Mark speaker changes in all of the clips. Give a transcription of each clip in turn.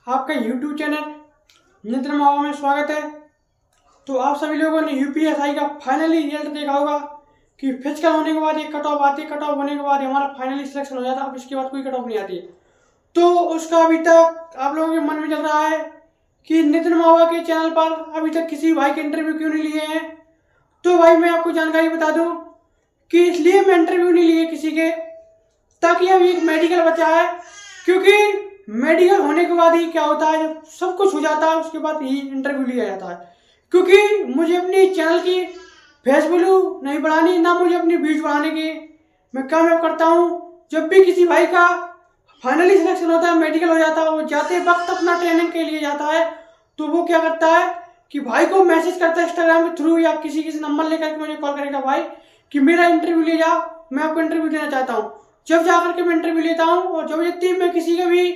Speaker 1: आपका YouTube channel Nitin मावा में स्वागत है। तो आप सभी लोगों ने यूपीएसआई का फाइनली रिजल्ट देखा होगा कि फिजिकल होने के बाद एक कट ऑफ आती है, कट ऑफ होने के बाद हमारा फाइनली सिलेक्शन हो जाता है। अब इसके बाद कोई कट ऑफ नहीं आती है। तो उसका अभी तक आप लोगों के मन में चल रहा है कि नितिन मावा के चैनल पर अभी तक किसी भाई के इंटरव्यू क्यों नहीं लिए हैं। तो भाई मैं आपको जानकारी बता दूं कि इसलिए मैं इंटरव्यू नहीं लिए किसी के, ताकि अभी एक मेडिकल बचा है। क्योंकि मेडिकल होने के बाद ही क्या होता है, जब सब कुछ हो जाता है उसके बाद ही इंटरव्यू लिया जाता है। क्योंकि मुझे अपनी चैनल की फेस वैल्यू नहीं बढ़ानी, ना मुझे अपनी व्यूज बढ़ाने की। मैं कामयाब करता हूँ जब भी किसी भाई का फाइनली सिलेक्शन होता है, मेडिकल हो जाता है, वो जाते वक्त अपना ट्रेनिंग के लिए जाता है, तो वो क्या करता है कि भाई को मैसेज करता है इंस्टाग्राम के थ्रू या किसी नंबर लेकर के मुझे कॉल करेगा भाई कि मेरा इंटरव्यू ले जाओ, मैं आपको इंटरव्यू देना चाहता हूँ। जब जाकर के मैं इंटरव्यू लेता हूँ, और जबरदस्ती मैं किसी का भी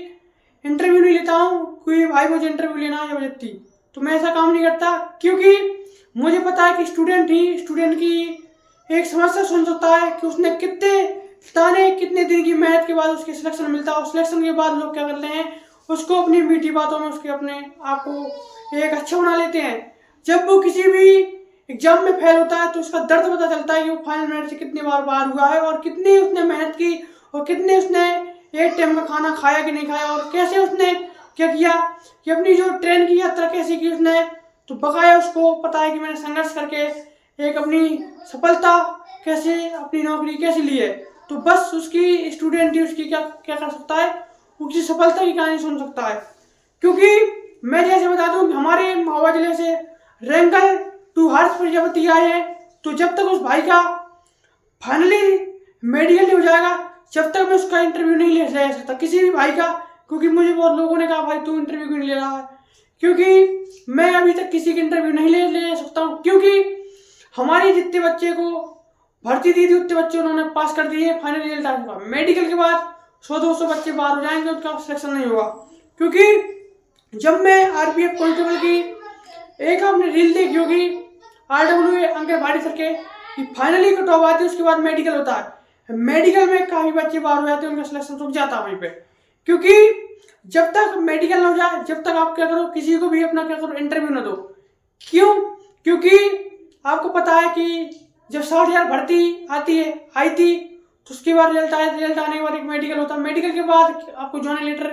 Speaker 1: इंटरव्यू नहीं लेता हूँ, कोई भाई मुझे इंटरव्यू लेना है जबरदस्ती, तो मैं ऐसा काम नहीं करता। क्योंकि मुझे पता है कि स्टूडेंट ही स्टूडेंट की एक समस्या सुन सकता है कि उसने कितने दिन की मेहनत के बाद उसके सिलेक्शन मिलता है, और सिलेक्शन के बाद लोग क्या करते हैं, उसको अपनी मीठी बातों में उसके अपने आप को एक अच्छा बना लेते हैं। जब वो किसी भी एग्जाम में फेल होता है तो उसका दर्द पता चलता है कि वो फाइनल मेरिट से कितनी बार बाहर हुआ है, और कितनी उसने मेहनत की, और कितने उसने एक टाइम का खाना खाया कि नहीं खाया, और कैसे उसने क्या किया कि अपनी जो ट्रेन की यात्रा कैसी की उसने, तो बकाया उसको पता है कि मैंने संघर्ष करके एक अपनी सफलता कैसे, अपनी नौकरी कैसे ली है। तो बस उसकी स्टूडेंट ही उसकी क्या क्या कर सकता है, उसकी सफलता की कहानी सुन सकता है। क्योंकि मैं जैसे बता दूं, हमारे महोबा जिले से रैंकल टू हर्ष प्रजापति आए हैं, तो जब तक उस भाई का फाइनली मेडिकल नहीं हो जाएगा, जब तक मैं उसका इंटरव्यू नहीं ले सकता किसी भी भाई का। क्योंकि मुझे बहुत लोगों ने कहा भाई तू इंटरव्यू क्यों नहीं ले रहा है, क्योंकि मैं अभी तक किसी का इंटरव्यू नहीं ले सकता हूँ। क्योंकि हमारे जितने बच्चे को भर्ती दी थी उतने बच्चे उन्होंने पास कर दिए फाइनल रिजल्ट आने का। मेडिकल के बाद 100-200 बच्चे बाहर हो जाएंगे, उनका सिलेक्शन नहीं होगा। क्योंकि जब मैं आरपीएफ कांस्टेबल की एक आपने रील देखी होगी, RWA आंगनबाड़ी सर के, कि फाइनली कट ऑफ आती है उसके बाद मेडिकल होता है। मेडिकल में काफी बच्चे बाहर हो जाते हैं, उनका सिलेक्शन रुक जाता है वहीं पे। क्योंकि जब तक मेडिकल ना हो जाए, जब तक आप क्या करो, किसी को भी अपना क्या करो इंटरव्यू ना दो। क्यों? क्योंकि आपको पता है कि जब 60,000 भर्ती आई थी, तो उसके बाद रिजल्ट आने के बाद एक मेडिकल होता है। मेडिकल के बाद आपको ज्वाइनिंग लेटर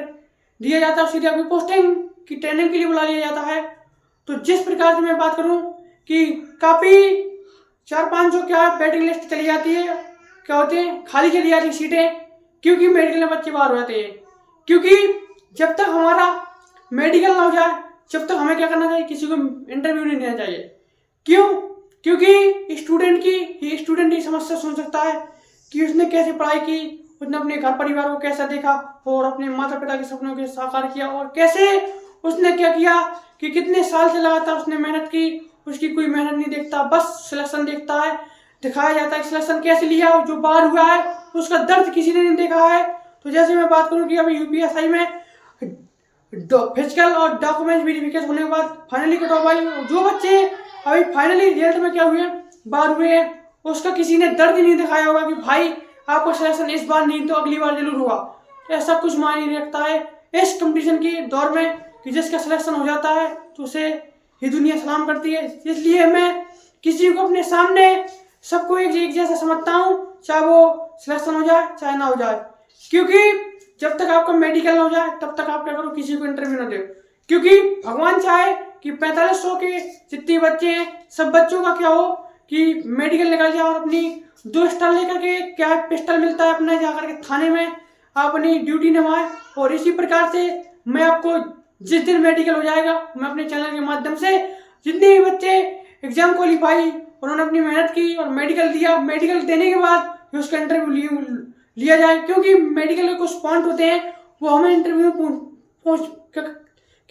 Speaker 1: दिया जाता है, सीधे आपकी पोस्टिंग की ट्रेनिंग के लिए बुला लिया जाता है। तो जिस प्रकार से मैं बात करूं कि काफी 400-500 क्या वेटिंग लिस्ट चली जाती है, क्या होते हैं खाली चली जाती सीटें, क्योंकि मेडिकल में बच्चे बाहर हो जाते हैं। क्योंकि जब तक हमारा मेडिकल ना हो जाए, जब तक हमें क्या करना चाहिए, किसी को इंटरव्यू नहीं देना चाहिए। क्यों? क्योंकि स्टूडेंट ही समस्या सुन सकता है कि उसने कैसे पढ़ाई की, उसने अपने घर परिवार को कैसा देखा, और अपने माता पिता के सपनों के साकार किया, और कैसे उसने क्या किया कि कितने साल से लगातार उसने मेहनत की। उसकी कोई मेहनत नहीं देखता, बस सिलेक्शन देखता है, दिखाया जाता है सिलेक्शन कैसे लिया, जो बाहर हुआ है उसका दर्द किसी ने नहीं देखा है। तो जैसे मैं बात करूं कि अभी यूपीएसआई में फिजिकल और डॉक्यूमेंट वेरिफिकेशन होने के बाद फाइनली कट ऑफ आई, जो बच्चे अभी फाइनली रिजल्ट में क्या हुए, बाहर हुए हैं, उसका किसी ने दर्द ही नहीं दिखाया होगा कि भाई आपका सिलेक्शन इस बार नहीं तो अगली बार जरूर हुआ। ऐसा कुछ मायने नहीं रखता है इस कंपटीशन के दौर में कि जिसका सिलेक्शन हो जाता है तो उसे ही दुनिया सलाम करती है। इसलिए मैं किसी को अपने सामने सबको एक जैसा समझता हूँ, चाहे वो सिलेक्शन हो जाए चाहे ना हो जाए। क्योंकि जब तक आपका मेडिकल ना हो जाए तब तक आप क्या करो, किसी को इंटरव्यू ना दो। क्योंकि भगवान चाहे कि 4500 के जितने बच्चे हैं, सब बच्चों का क्या हो कि मेडिकल निकल जाए, और अपनी 2 स्टार लेकर के, क्या पिस्टल मिलता है अपने जाकर के थाने में, आप अपनी ड्यूटी निभाएं। और इसी प्रकार से मैं आपको जिस दिन मेडिकल हो जाएगा, मैं अपने चैनल के माध्यम से जितने भी बच्चे एग्जाम क्वालिफाई उन्होंने अपनी मेहनत की और मेडिकल दिया, मेडिकल देने के बाद उसका इंटरव्यू लिया जाए। क्योंकि मेडिकल के कुछ पॉइंट होते हैं वो हमें इंटरव्यू में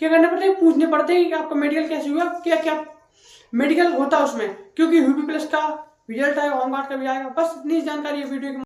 Speaker 1: क्या करना पड़ता है, पूछने पड़ते हैं कि आपका मेडिकल कैसे हुआ, क्या क्या मेडिकल होता है उसमें। क्योंकि यूपी प्लस का रिजल्ट आएगा, होमगार्ड का भी आएगा। बस इतनी जानकारी है वीडियो की।